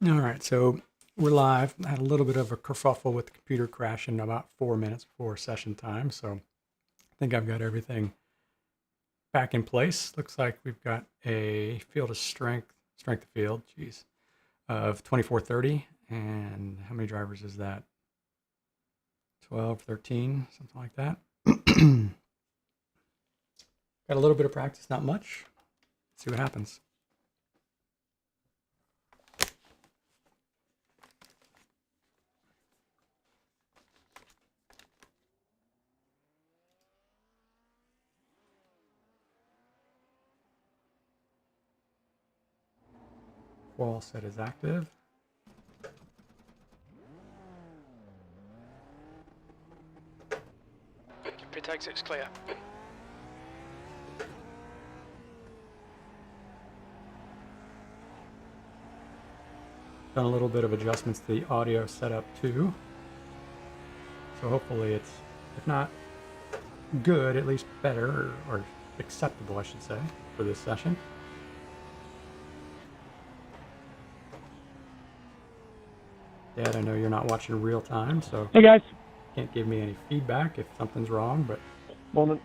All right, so we're live. I had a little bit of a kerfuffle with the computer crashing about 4 minutes before session time, so I think I've got everything back in place. Looks like we've got a field of strength of field, geez, of 2430. And how many drivers is that? 12, 13, something like that. Got a little bit of practice, not much. Let's see what happens. Wall set is active. Pit exit's clear. Done a little bit of adjustments to the audio setup too. So hopefully it's, if not good, at least better or acceptable, I should say, for this session. Dad, I know you're not watching real time, so Hey guys. can't give me any feedback if something's wrong, but Moment.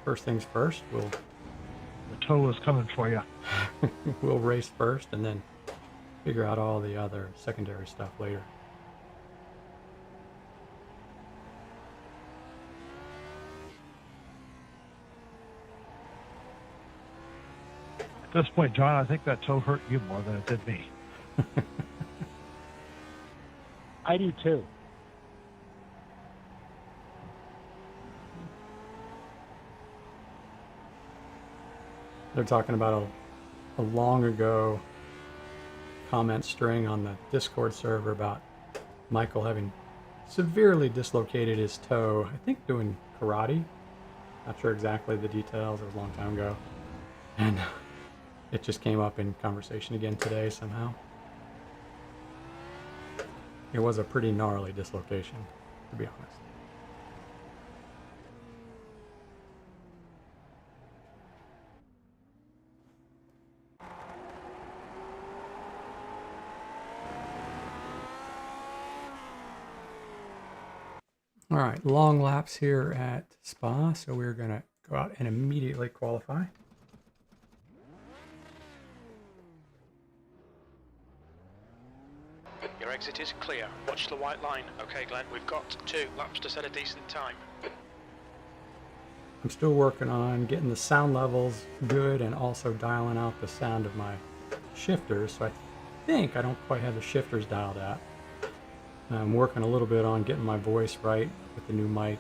first things first, The tow is coming for you. we'll race first and then figure out all the other secondary stuff later. At this point, John, I think that tow hurt you more than it did me. I do too. They're talking about a long ago comment string on the Discord server about Michael having severely dislocated his toe, I think doing karate. Not sure exactly the details, it was a long time ago. And it just came up in conversation again today somehow. It was a pretty gnarly dislocation, to be honest. All right, long laps here at Spa, so we're going to go out and immediately qualify. Your exit is clear. Watch the white line. Okay, Glenn, we've got 2 laps to set a decent time. I'm still working on getting the sound levels good and also dialing out the sound of my shifters. So I think I don't quite have the shifters dialed out. I'm working a little bit on getting my voice right with the new mic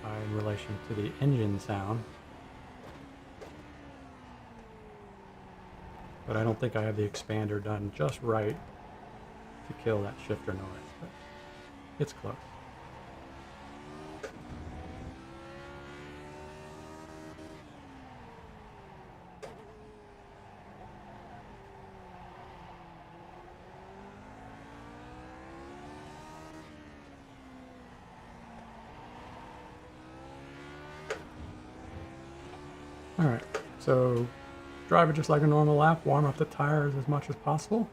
in relation to the engine sound. But I don't think I have the expander done just right to kill that shifter noise, but it's close. All right, so drive it just like a normal lap, warm up the tires as much as possible.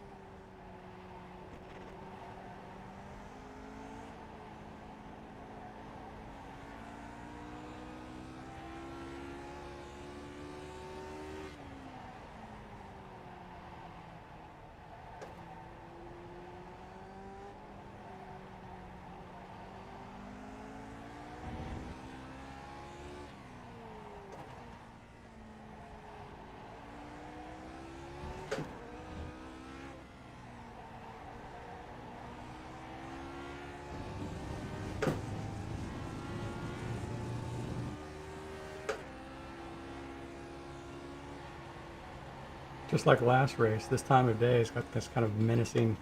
Just like last race, this time of day has got this kind of menacing,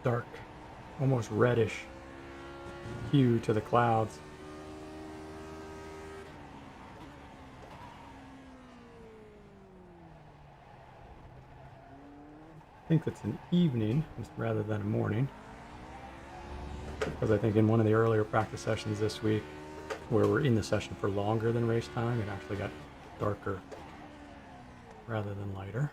dark, almost reddish hue to the clouds. I think it's an evening rather than a morning, because I think in one of the earlier practice sessions this week, where we're in the session for longer than race time, it actually got darker rather than lighter.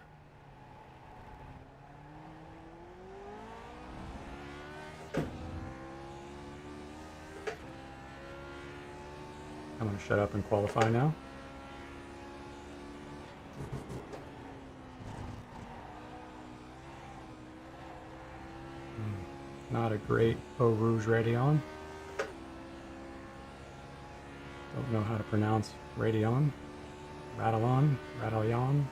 I'm going to shut up and qualify now. Not a great Eau Rouge Radeon. Don't know how to pronounce Radeon. Radalon, Radallion.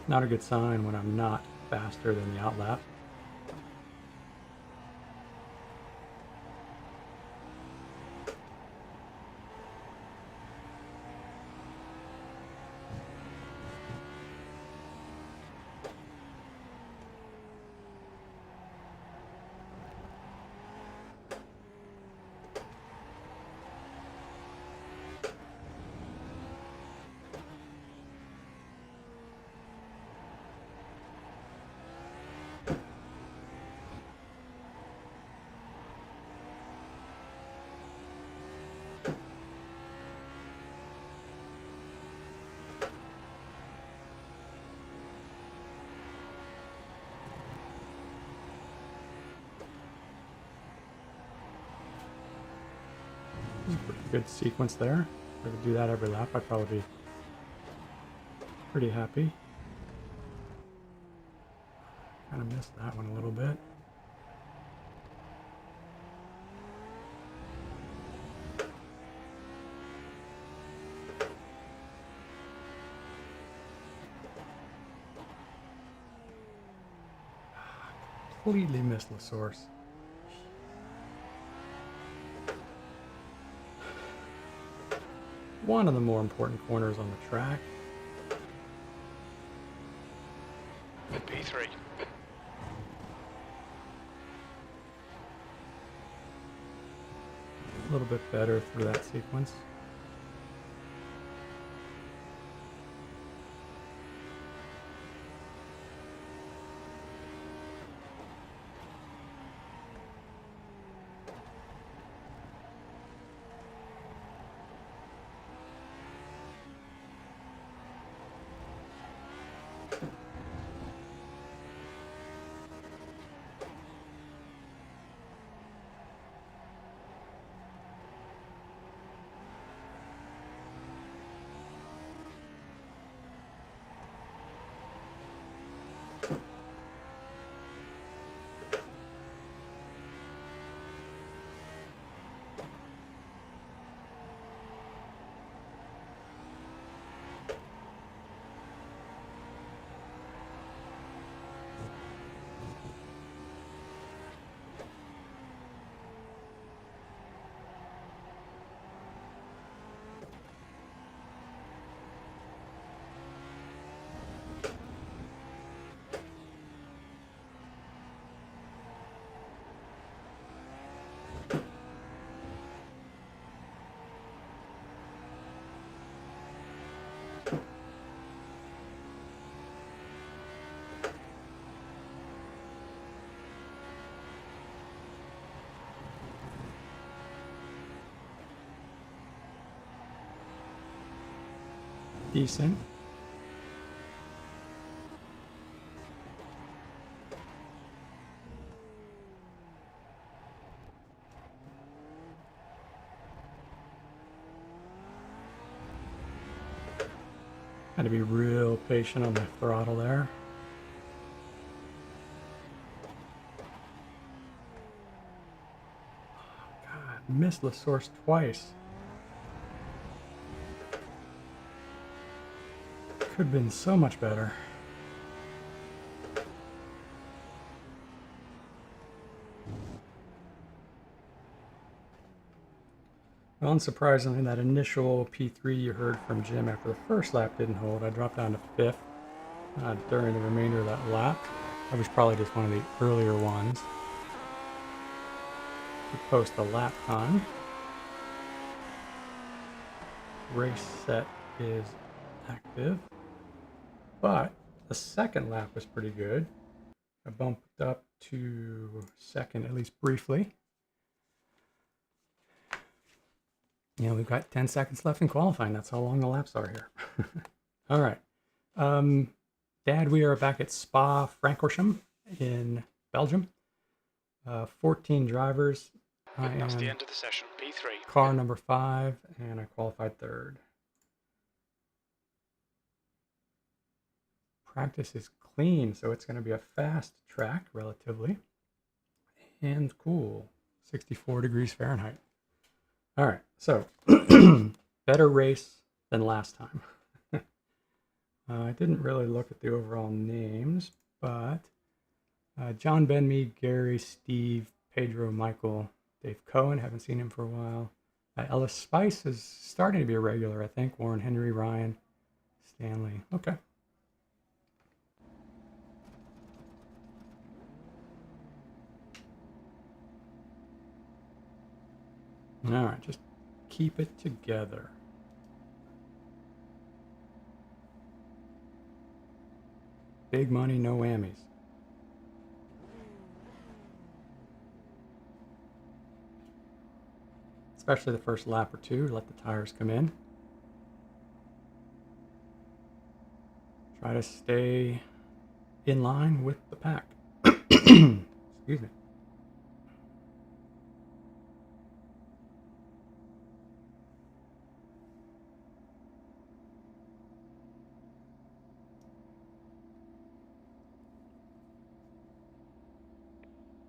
Not a good sign when I'm not faster than the outlap. Pretty good sequence there. If I could do that every lap, I'd probably be pretty happy. Kind of missed that one a little bit. Completely missed the source. One of the more important corners on the track. P3. A little bit better through that sequence. Decent. Had to be real patient on the throttle there. God, missed the source twice. Could have been so much better. Unsurprisingly, that initial P3 you heard from Jim after the first lap didn't hold. I dropped down to 5th during the remainder of that lap. That was probably just one of the earlier ones. To post the lap time. race set is active, but the second lap was pretty good. I bumped up to second, at least briefly. We've got 10 seconds left in qualifying. That's how long the laps are here. All right. Dad, we are back at Spa-Francorchamps in Belgium. 14 drivers. That's the end of the session. P3. Car number 5, and I qualified 3rd. Practice is clean, so it's going to be a fast track, relatively. And cool. 64 degrees Fahrenheit. All right, so better race than last time. I didn't really look at the overall names, but John, Ben, me, Gary, Steve, Pedro, Michael, Dave Cohen, haven't seen him for a while. Ellis Spice is starting to be a regular, I think. Warren Henry, Ryan, Stanley. Okay. All right, just keep it together. Big money, no whammies. Especially the first lap or two, let the tires come in. Try to stay in line with the pack. Excuse me.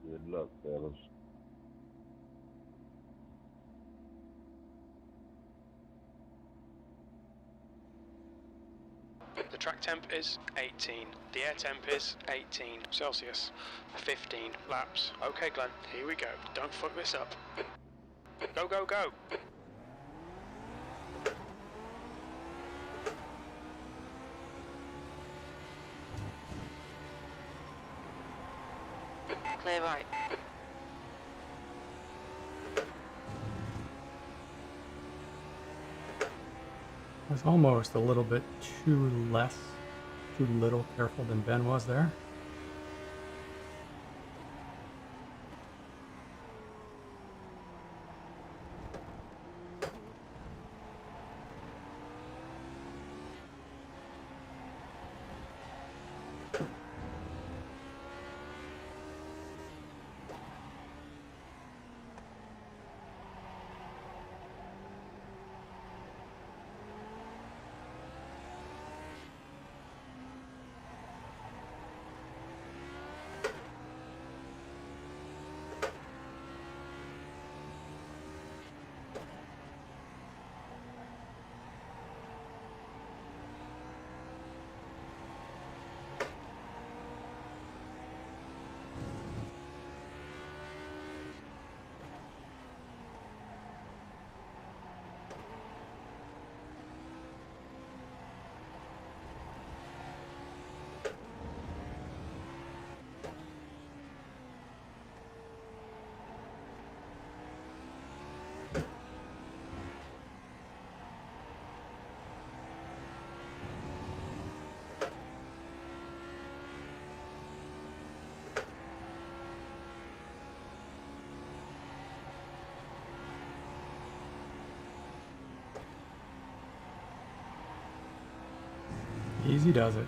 Good luck, fellas. The track temp is 18. The air temp is 18 Celsius. 15 laps. Okay, Glenn, here we go. Don't fuck this up. Go, go, go. Clear right. Was almost a little bit too little careful than Ben was there. Easy does it.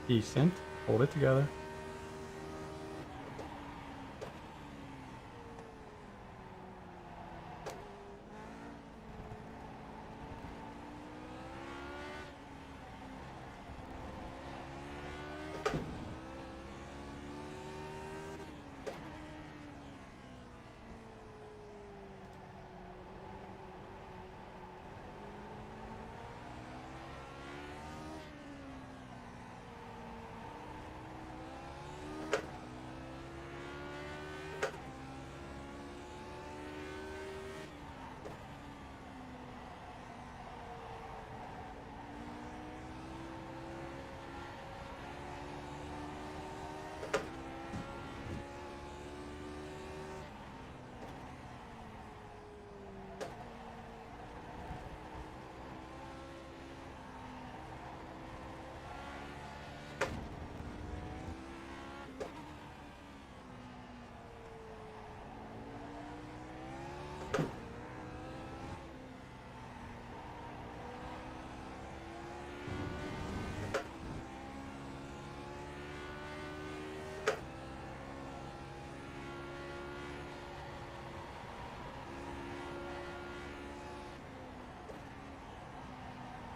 Decent. Hold it together.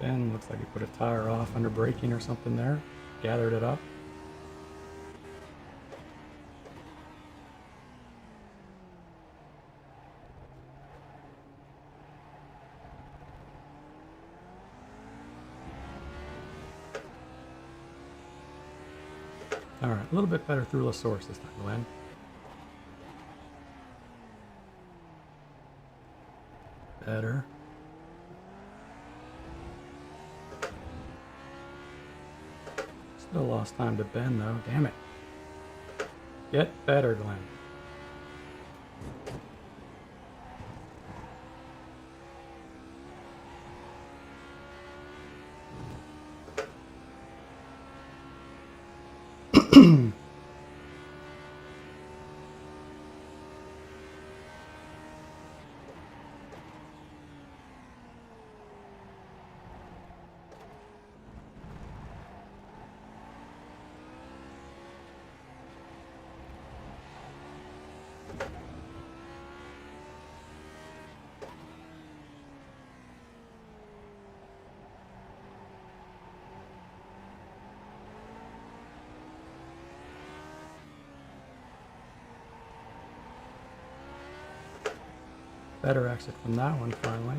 Ben looks like he put a tire off under braking or something there. Gathered it up. All right, a little bit better through La Source this time, Glenn. Better. Still lost time to Ben though, damn it. Get better, Glenn. Better exit from that one finally.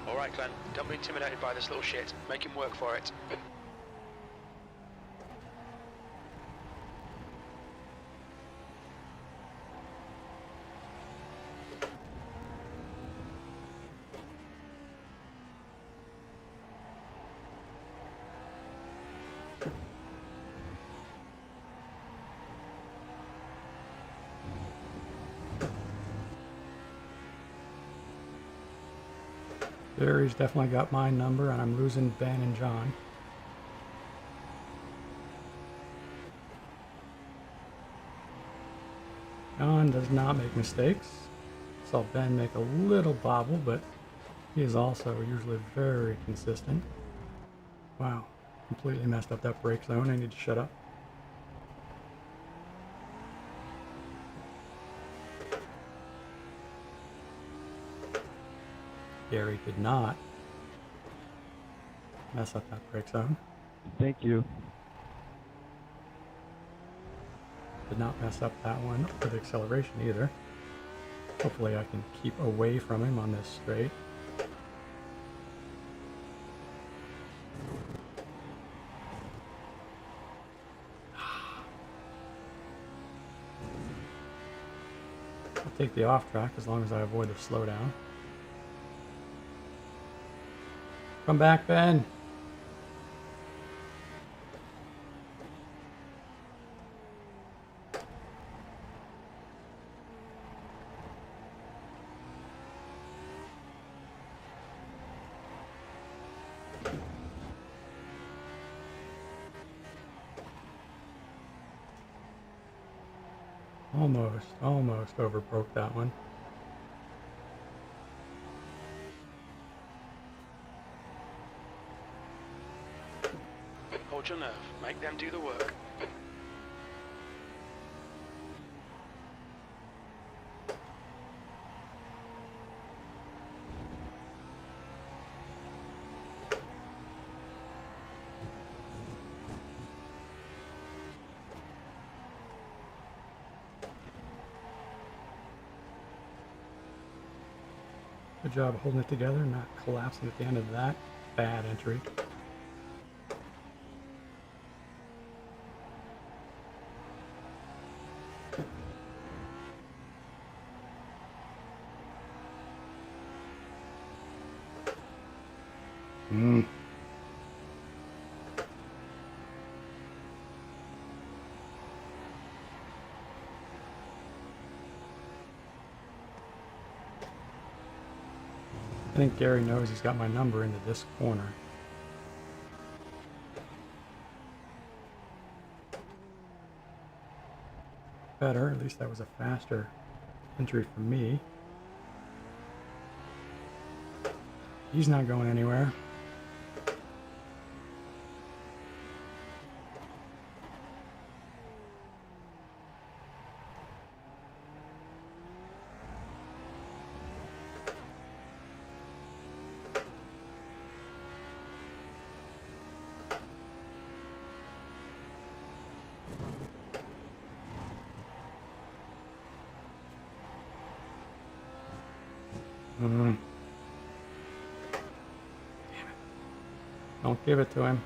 Alright, Glenn, don't be intimidated by this little shit. Make him work for it. There, he's definitely got my number, and I'm losing Ben and John. John does not make mistakes. Saw Ben make a little bobble, but he is also usually very consistent. Wow, completely messed up that brake zone. I need to shut up. Gary did not mess up that brake zone. Thank you. Did not mess up that one with acceleration either. Hopefully I can keep away from him on this straight. I'll take the off track as long as I avoid the slowdown. Come back, Ben. Almost overbroke that one. Hold your nerve. Make them do the work. Good job holding it together, not collapsing at the end of that bad entry. I think Gary knows he's got my number into this corner. Better, at least that was a faster entry for me. He's not going anywhere. Damn it. Don't give it to him.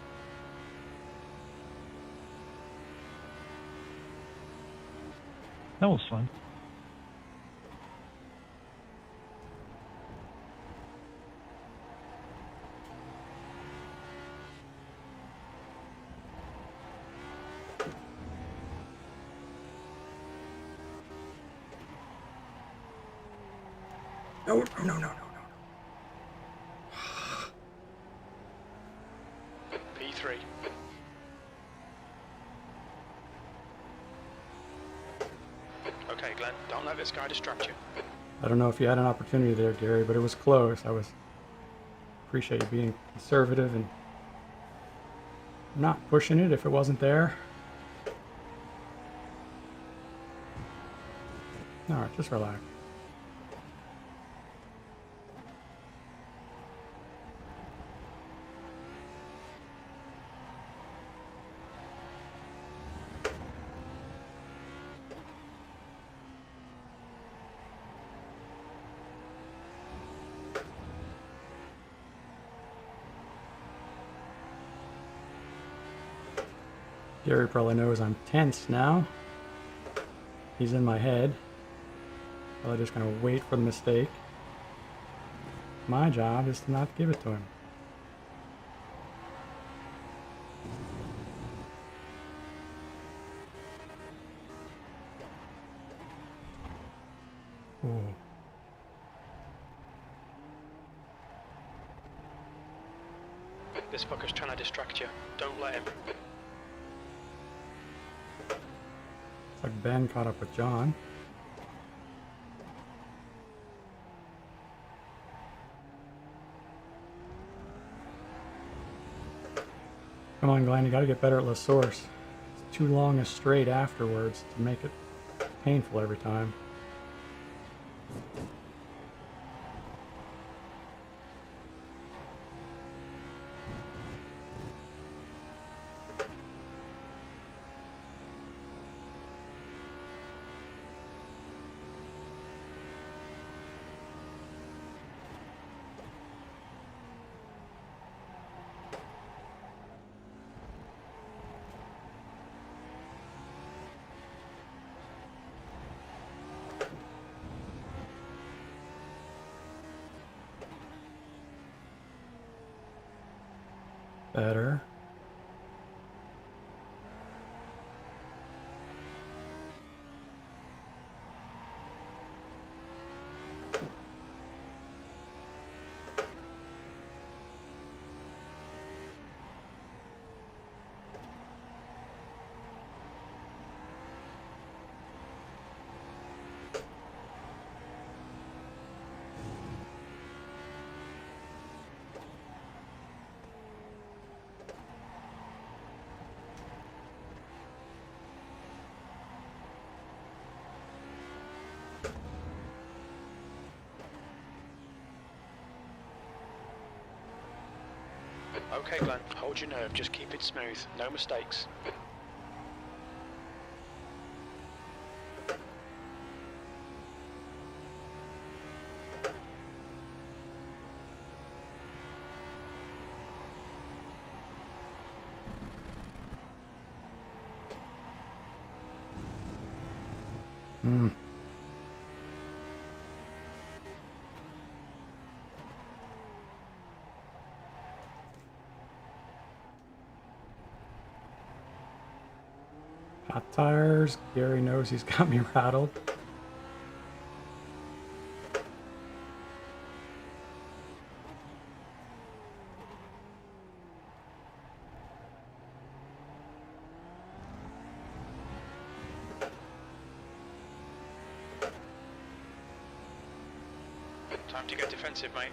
That was fun. No, no, no, no, no, no. P3. Okay, Glenn, don't let this guy distract you. I don't know if you had an opportunity there, Gary, but it was close. Appreciate you being conservative and not pushing it if it wasn't there. All right, just relax. Gary probably knows I'm tense now. He's in my head. Probably just gonna wait for the mistake. My job is to not give it to him. Ooh. This fucker's trying to distract you. Don't let him. It's like Ben caught up with John. Come on, Glenn, you gotta get better at La Source. It's too long a straight afterwards to make it painful every time. Better. Okay, Glenn, hold your nerve. Just keep it smooth. No mistakes. Hmm. Hot tires. Gary knows he's got me rattled. Time to get defensive, mate.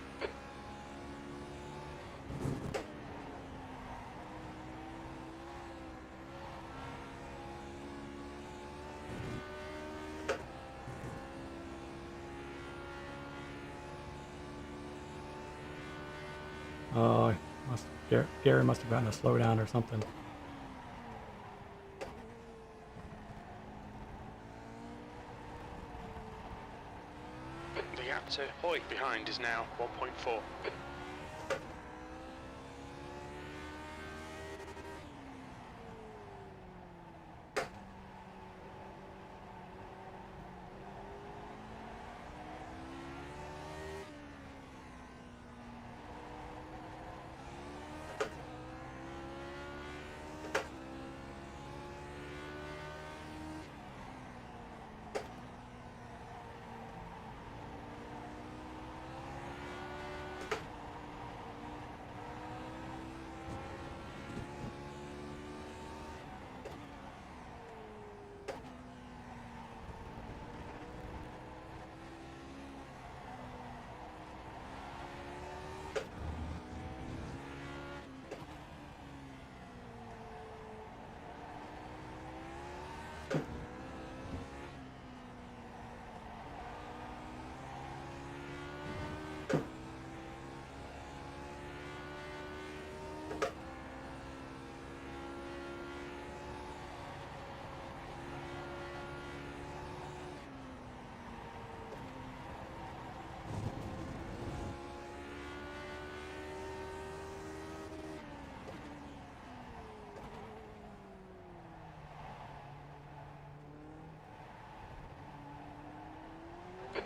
Oh, Gary must have gotten a slowdown or something. The gap to Hoy behind is now 1.4.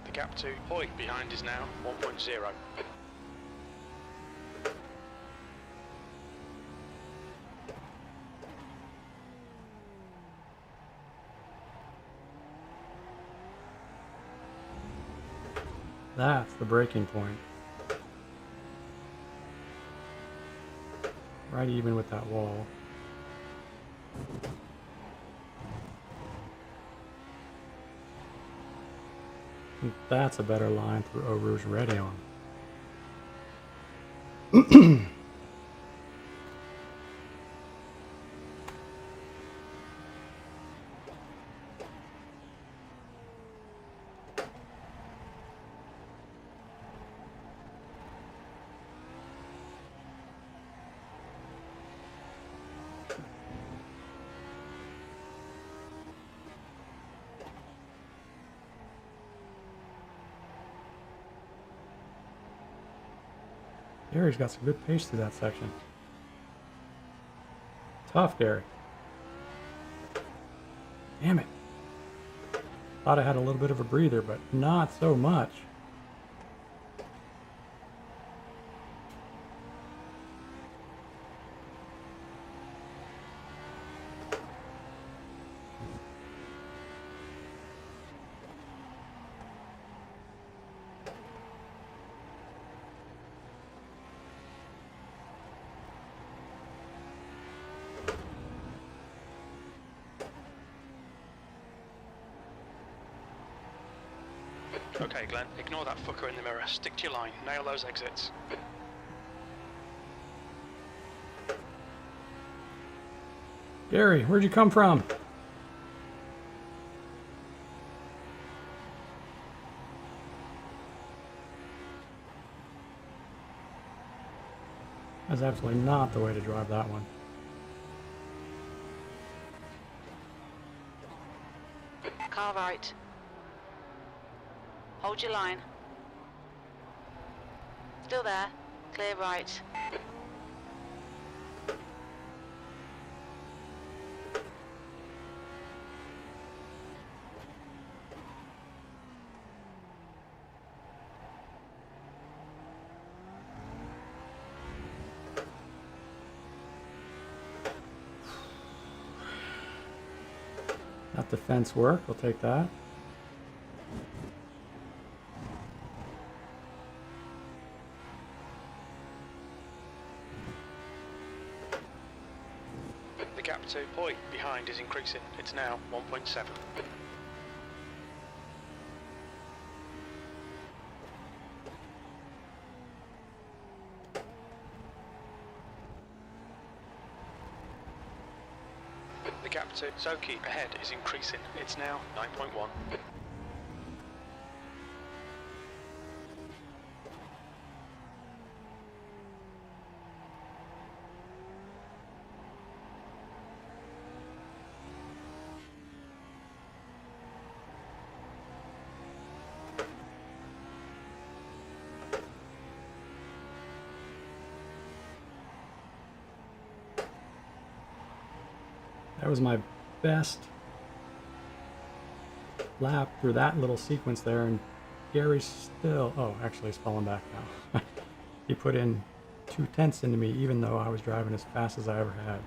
The gap to Hoy behind is now 1.0. That's the breaking point. Right even with that wall. That's a better line through Eau Rouge Radion. Gary's got some good pace through that section. Tough, Gary. Damn it. Thought I had a little bit of a breather, but not so much. Okay, Glenn, ignore that fucker in the mirror. Stick to your line. Nail those exits. Gary, where'd you come from? That's absolutely not the way to drive that one. Car right. Hold your line. Still there. Clear right. That defense work, we'll take that. The gap to Hoy behind is increasing. It's now 1.7. The gap to Zoki ahead is increasing. It's now 9.1. That was my best lap through that little sequence there, and Gary's still... Oh, actually he's falling back now. He put in 2/10 into me, even though I was driving as fast as I ever had.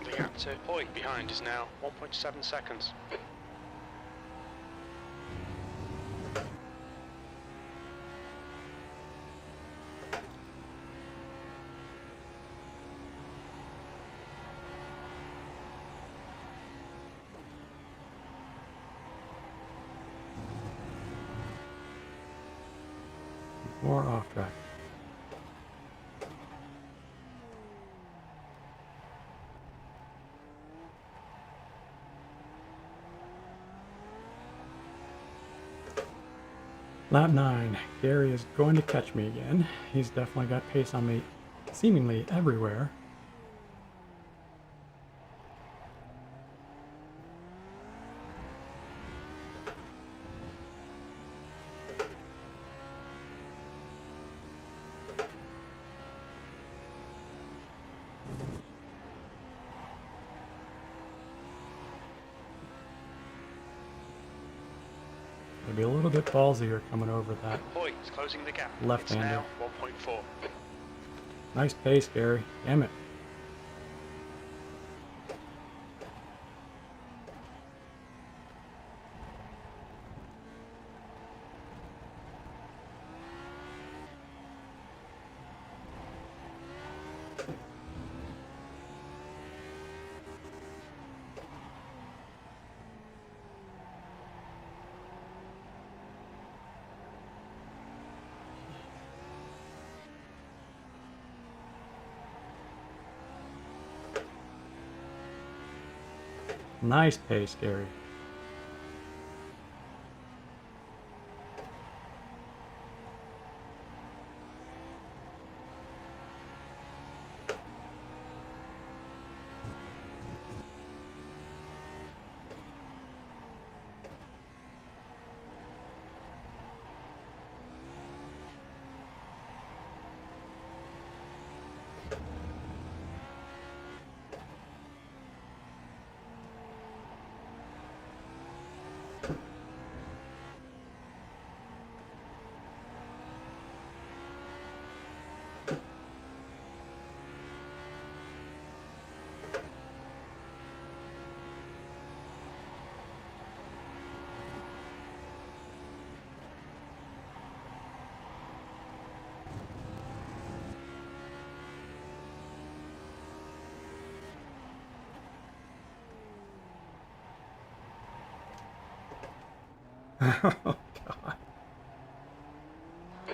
The gap to Hoy behind is now 1.7 seconds. More off track. Lap 9. Gary is going to catch me again. He's definitely got pace on me seemingly everywhere. It'll be a little bit ballsier coming over that Hoy is closing the gap. left-hander. It's now 1.4. Nice pace, Gary. Damn it. Nice pace, Gary. Oh, God.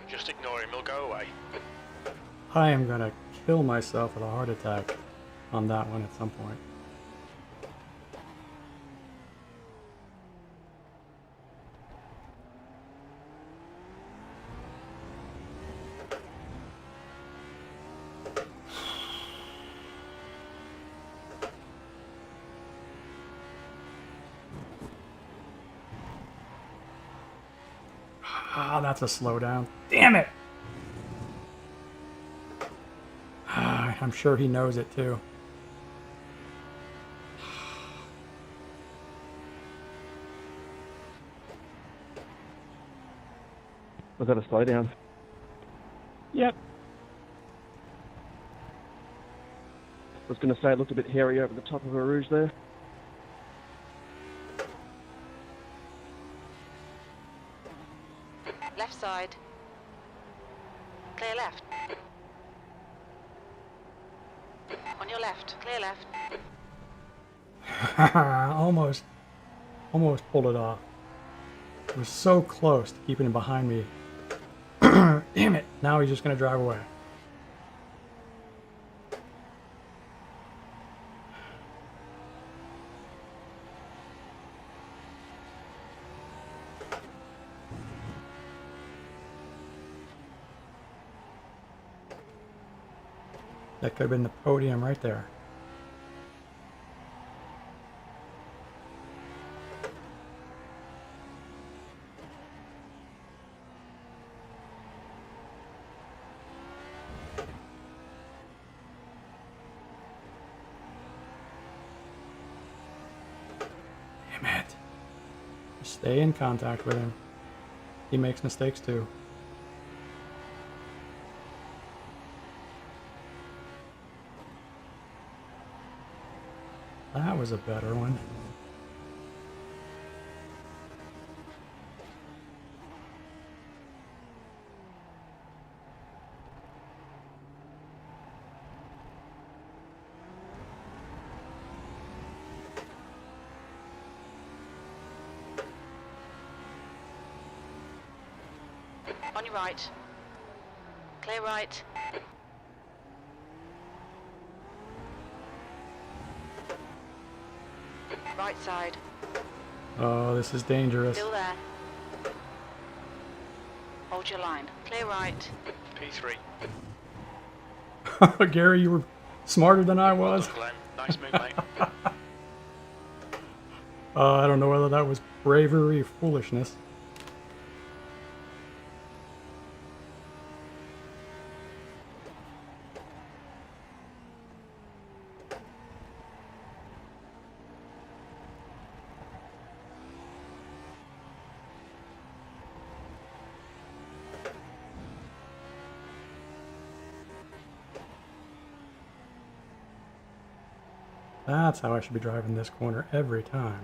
Just ignore him, he'll go away. I am gonna kill myself with a heart attack on that one at some point. Ah, that's a slowdown. Damn it! Ah, I'm sure he knows it too. Was that a slowdown? Yep. Was going to say it looked a bit hairy over the top of a rouge there. Left side. Clear left. On your left. Clear left. almost pulled it off. It was so close to keeping him behind me. Damn it! Now he's just gonna drive away. That could have been the podium right there. Stay in contact with him. He makes mistakes too. That was a better one. On your right. Clear right. Right side. Oh, this is dangerous. Still there. Hold your line. Clear right. P3. Gary, you were smarter than I was. Glenn. Nice move, mate. I don't know whether that was bravery or foolishness. That's how I should be driving this corner every time.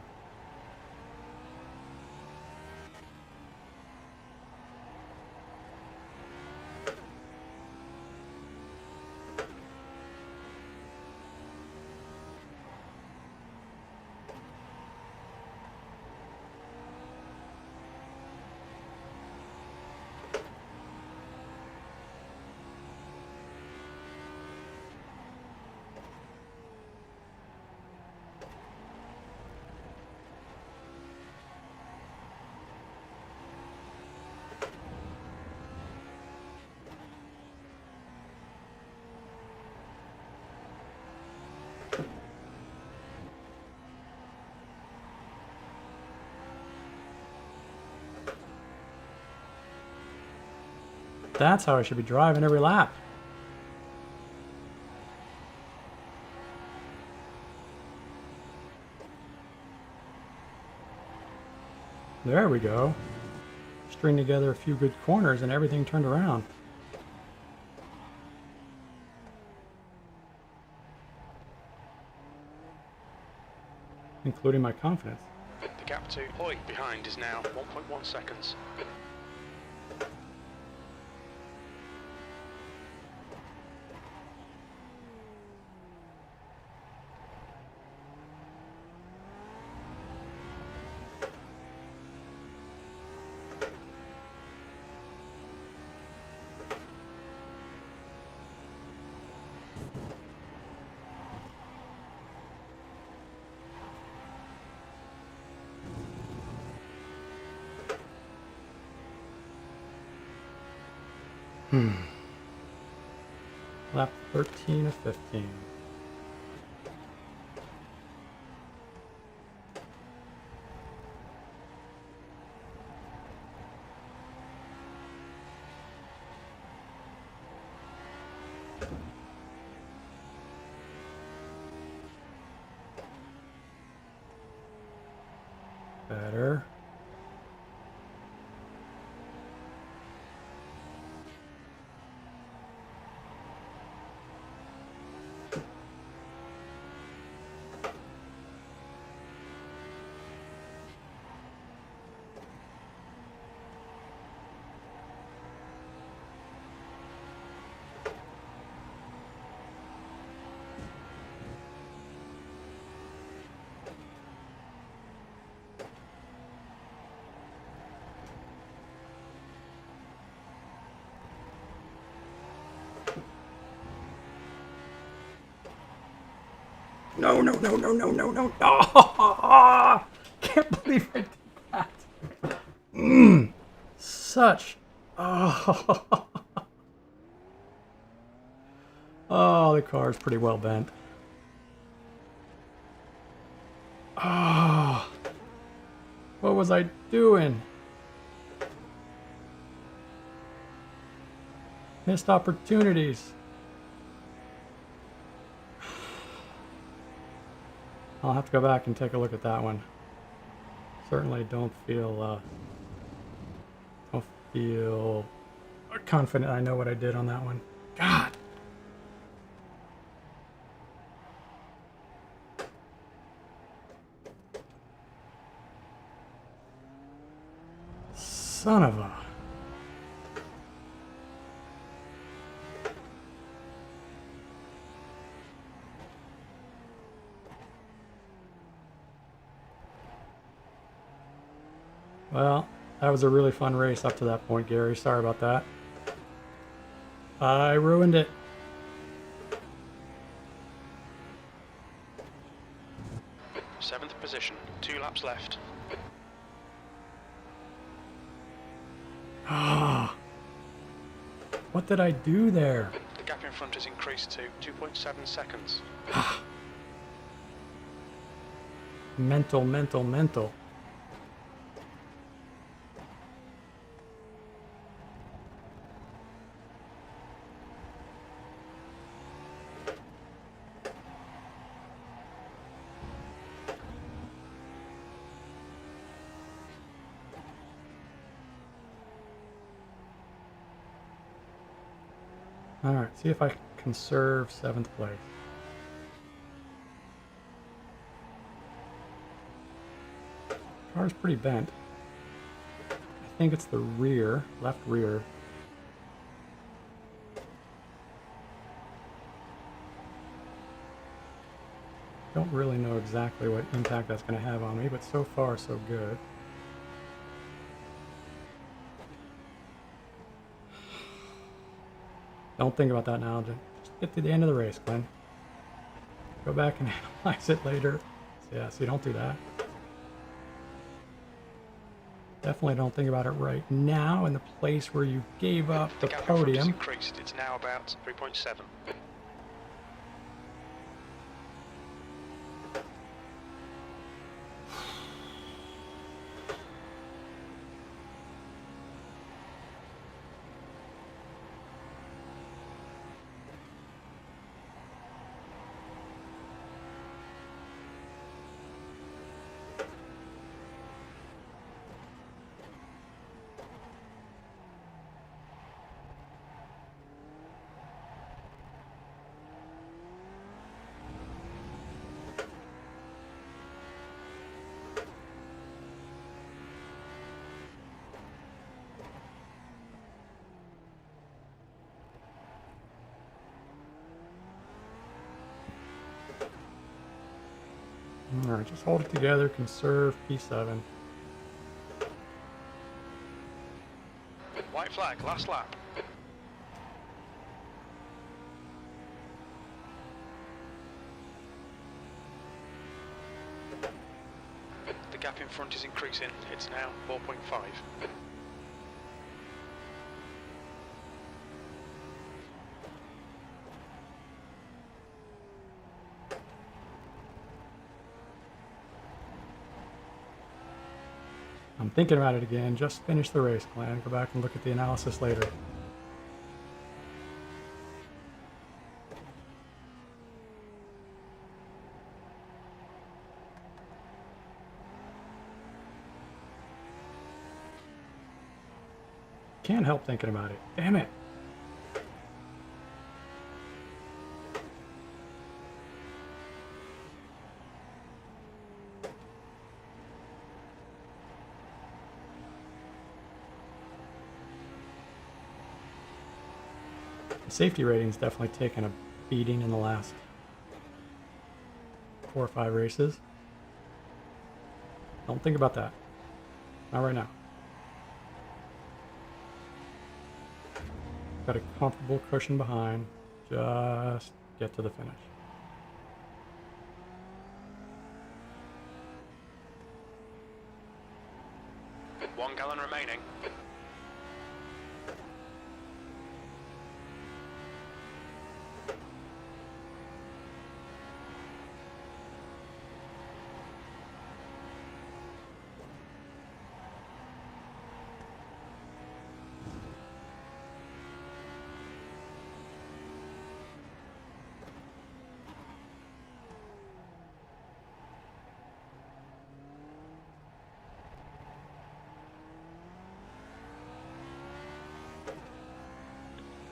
That's how I should be driving every lap. There we go. String together a few good corners and everything turned around. Including my confidence. The gap to Hoy behind is now 1.1 seconds. Lap 13 of 15. Better. No, no, no, no, no, no, no. Oh, can't believe I did that. Such. Oh. Oh, the car's pretty well bent. Oh. What was I doing? Missed opportunities. I'll have to go back and take a look at that one. certainly don't feel confident I know what I did on that one. God. Son of a... Well, that was a really fun race up to that point, Gary. Sorry about that. I ruined it. Seventh position, 2 laps left. Ah. What did I do there? The gap in front has increased to 2.7 seconds. Mental. Alright, see if I can conserve 7th place. Car's pretty bent. I think it's the rear, left rear. Don't really know exactly what impact that's going to have on me, but so far so good. Don't think about that now. Just get to the end of the race, Glenn. Go back and analyze it later. So yeah, see, don't do that. Definitely don't think about it right now in the place where you gave up the gap in front has podium. increased. It's now about 3.7. Alright, just hold it together, conserve P7. White flag, last lap. The gap in front is increasing. It's now 4.5. I'm thinking about it again. Just finish the race, Glenn. Go back and look at the analysis later. Can't help thinking about it. Damn it. The safety rating's definitely taken a beating in the last 4 or 5 races. Don't think about that. Not right now. Got a comfortable cushion behind. Just get to the finish. One gallon remaining.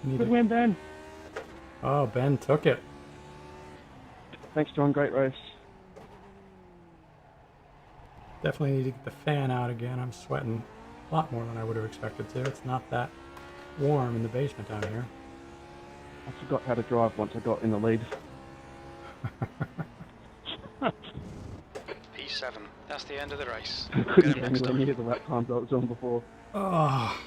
Need Good to- win, Ben. Oh, Ben took it. Thanks, John. Great race. Definitely need to get the fan out again. I'm sweating a lot more than I would have expected to. It's not that warm in the basement down here. I forgot how to drive once I got in the lead. P7. That's the end of the race. Couldn't Get him get next anywhere time. near the lap times I was on before. Oh.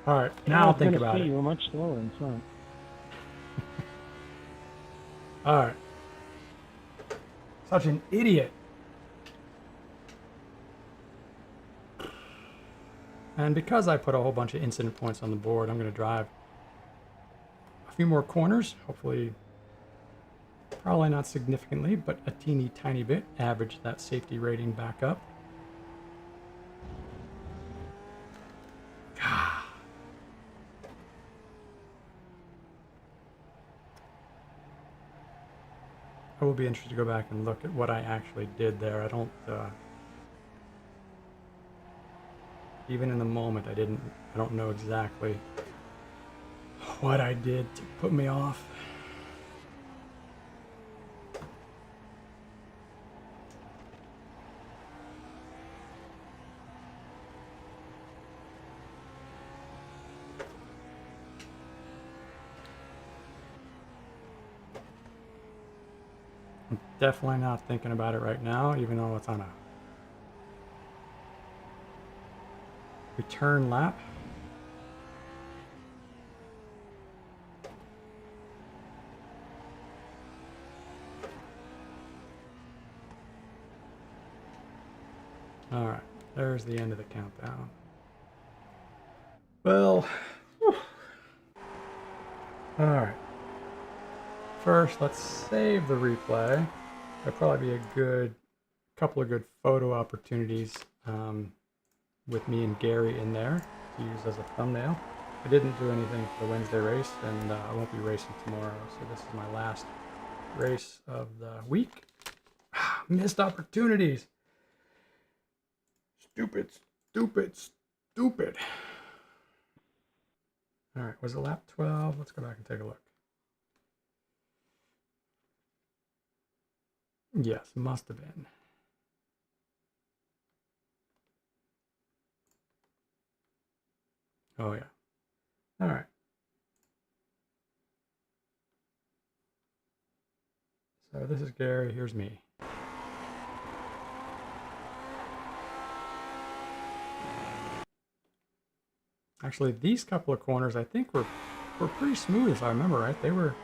All right, I now was think gonna about say it. you were much slower in front. All right. Such an idiot. And because I put a whole bunch of incident points on the board, I'm going to drive a few more corners. Hopefully, probably not significantly, but a teeny tiny bit. Average that safety rating back up. I will be interested to go back and look at what I actually did there. I don't, even in the moment, I don't know exactly what I did to put me off. I'm definitely not thinking about it right now, even though it's on a return lap. All right, there's the end of the countdown. Well, whew. All right. First, let's save the replay. There'll probably be a couple of good photo opportunities with me and Gary in there to use as a thumbnail. I didn't do anything for the Wednesday race, and I won't be racing tomorrow, so this is my last race of the week. Missed opportunities. Stupid, stupid, stupid. All right, was it lap 12? Let's go back and take a look. Yes, must have been. Oh, yeah. All right. So this is Gary. Here's me. Actually, these couple of corners, I think, were pretty smooth, if I remember right. They were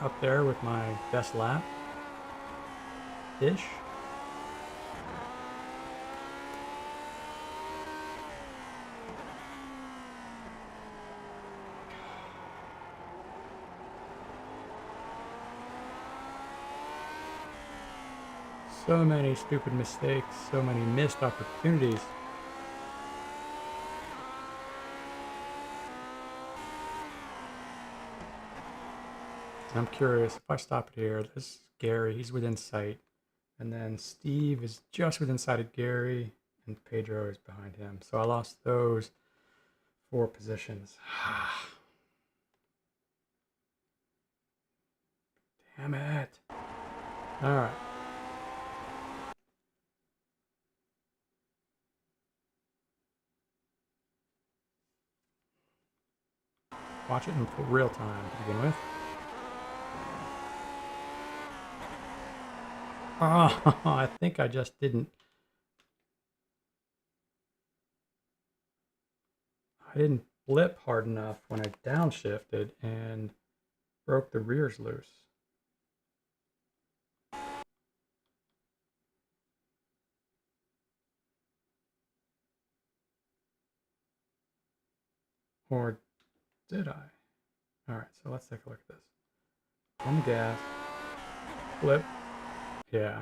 up there with my best lap ish. So many stupid mistakes, so many missed opportunities. And I'm curious, if I stop it here, this is Gary, he's within sight. And then Steve is just within sight of Gary, and Pedro is behind him. So I lost those 4 positions. Damn it. All right. Watch it in real time to begin with. Oh, I think I just didn't. I didn't blip hard enough when I downshifted and broke the rears loose. Or did I? All right, so let's take a look at this. On the gas, flip. Yeah.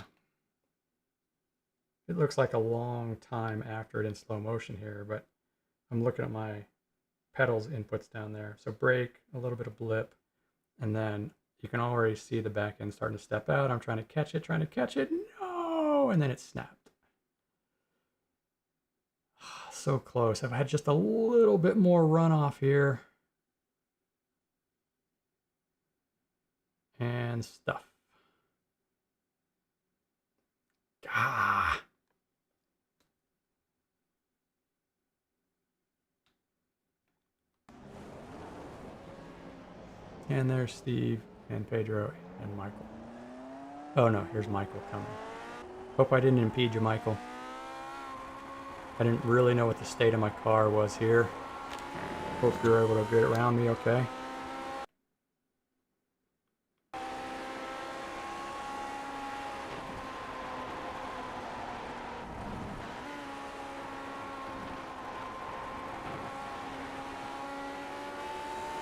It looks like a long time after it in slow motion here, but I'm looking at my pedals inputs down there. So brake, a little bit of blip, and then you can already see the back end starting to step out. I'm trying to catch it. No! And then it snapped. so close. If I had just a little bit more runoff here. And stuff. Ah. And there's Steve and Pedro and Michael. Oh no, here's Michael coming. Hope I didn't impede you, Michael. I didn't really know what the state of my car was here. Hope you're able to get around me okay.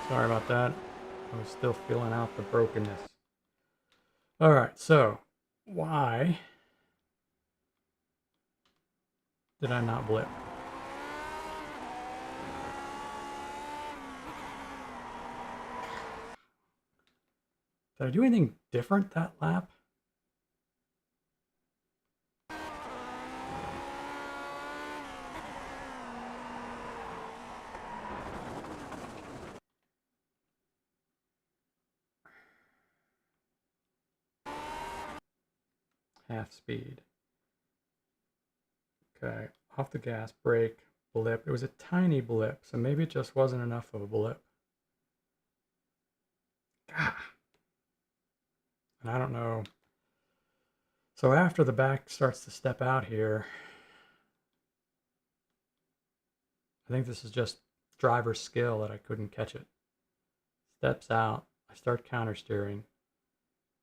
Sorry about that. I was still feeling out the brokenness. All right, so why did I not blip? Did I do anything different that lap? Half speed. Okay, off the gas, brake, blip. It was a tiny blip, so maybe it just wasn't enough of a blip. And I don't know. So after the back starts to step out here, I think this is just driver skill that I couldn't catch it. Steps out, I start counter steering.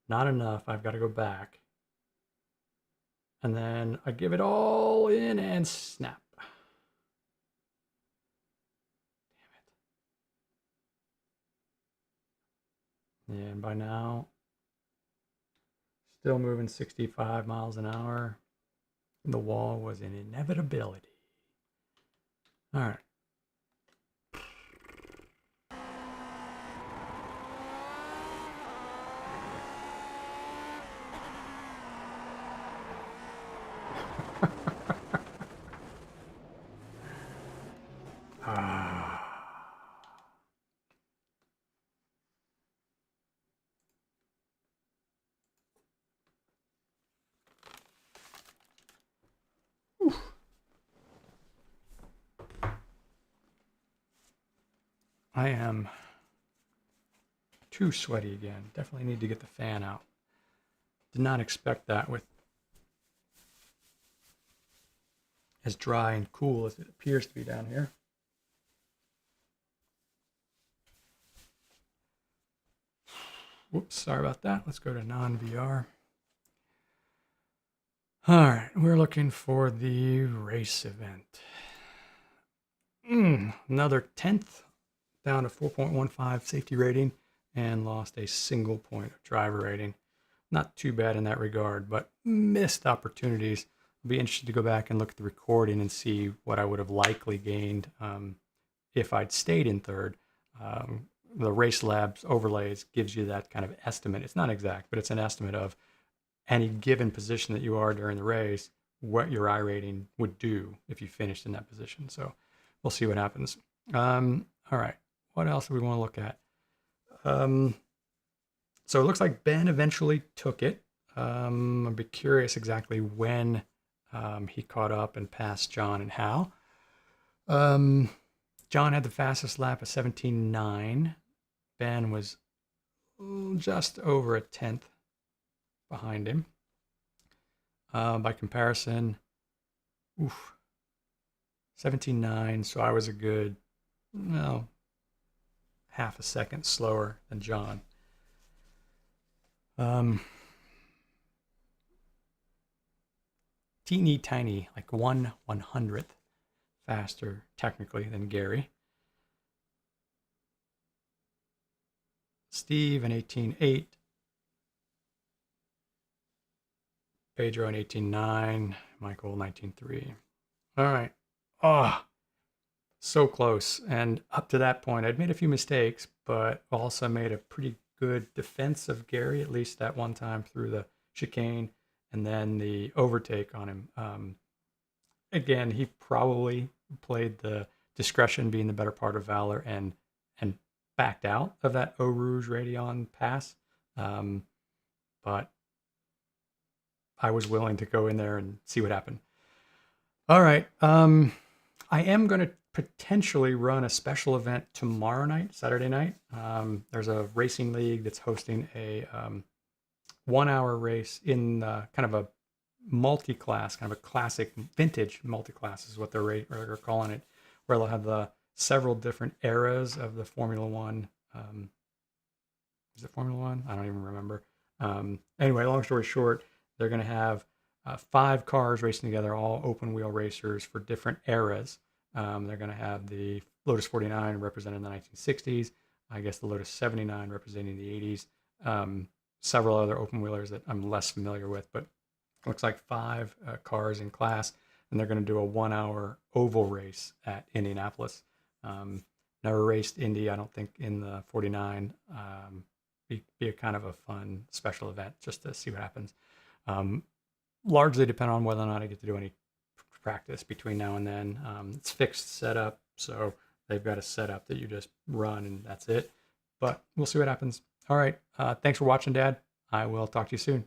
Not enough, I've got to go back. And then I give it all in and snap. Damn it. And by now, still moving 65 miles an hour. The wall was an inevitability. All right. I am too sweaty again. Definitely need to get the fan out. Did not expect that with as dry and cool as it appears to be down here. Whoops, sorry about that. Let's go to non-VR. All right, we're looking for the race event. Another 10th, down to 4.15 safety rating, and lost a single point of driver rating. Not too bad in that regard, but missed opportunities. I'll be interested to go back and look at the recording and see what I would have likely gained if I'd stayed in third. The Race Labs overlays gives you that kind of estimate. It's not exact, but it's an estimate of any given position that you are during the race, what your iRating would do if you finished in that position. So we'll see what happens. All right, what else do we want to look at? So it looks like Ben eventually took it. I'd be curious exactly when he caught up and passed John and how. John had the fastest lap of 17.9. Ben was just over a tenth behind him. By comparison, 17.9, so I was a good, half a second slower than John. Teeny tiny, like 1/100th faster technically than Gary. Steve an 18.8. Pedro an 18.9. Michael 19.3. All right. Oh, so close. And up to that point, I'd made a few mistakes, but also made a pretty good defense of Gary, at least that one time through the chicane and then the overtake on him. Again, he probably played the discretion being the better part of valor and backed out of that Eau Rouge Radion pass. But I was willing to go in there and see what happened. All right. I am going to potentially run a special event tomorrow night, Saturday night. There's a racing league that's hosting a 1 hour race in kind of a multi-class, kind of a classic vintage multi-class is what they're calling it, where they'll have the several different eras of the Formula One. Is it Formula One? I don't even remember. Anyway, long story short, they're going to have 5 cars racing together, all open wheel racers for different eras. They're going to have the Lotus 49 representing the 1960s, I guess the Lotus 79 representing the 80s, several other open wheelers that I'm less familiar with, but it looks like 5 cars in class, and they're going to do a 1 hour oval race at Indianapolis. Never raced Indy, I don't think, in the 49. Be a kind of a fun special event just to see what happens. Largely depend on whether or not I get to do any practice between now and then. It's fixed setup, so they've got a setup that you just run and that's it. But we'll see what happens. All right. Thanks for watching, Dad. I will talk to you soon.